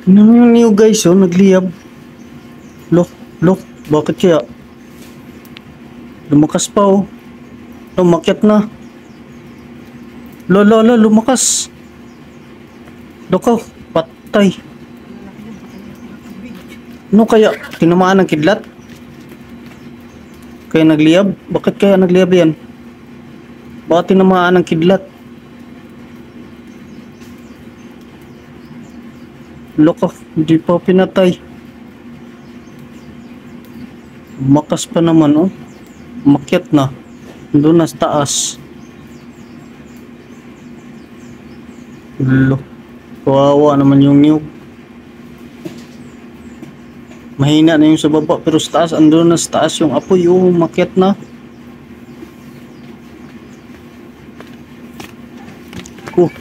Ano yung new guys, oh, nagliyab. Look, look, bakit kaya? Lumakas pa, oh. Lumakyat na. Lolo, lumakas. Look, oh, patay. Ano kaya? Tinamaan ng kidlat? Kaya nagliyab? Bakit kaya nagliyab yan? Bakit tinamaan ng kidlat? Loko, hindi pa pinatay. Makas pa naman, oh. Umakyat na. Doon na sa taas. Lo. Kawawa naman yung niyog. Mahina na yung sa baba, pero sa taas, andun na sa taas yung apoy, oh. Umakyat na. Oh.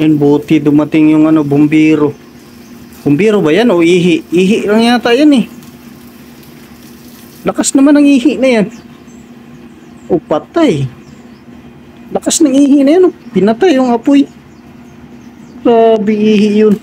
Yan, buti dumating yung ano, bumbiro. Bumbiro ba yan o ihi? Ihi lang yata yan eh. Lakas naman ng ihi na yan. O patay. Lakas ng ihi na yan, oh. Pinatay yung apoy. Grabe ihi yun.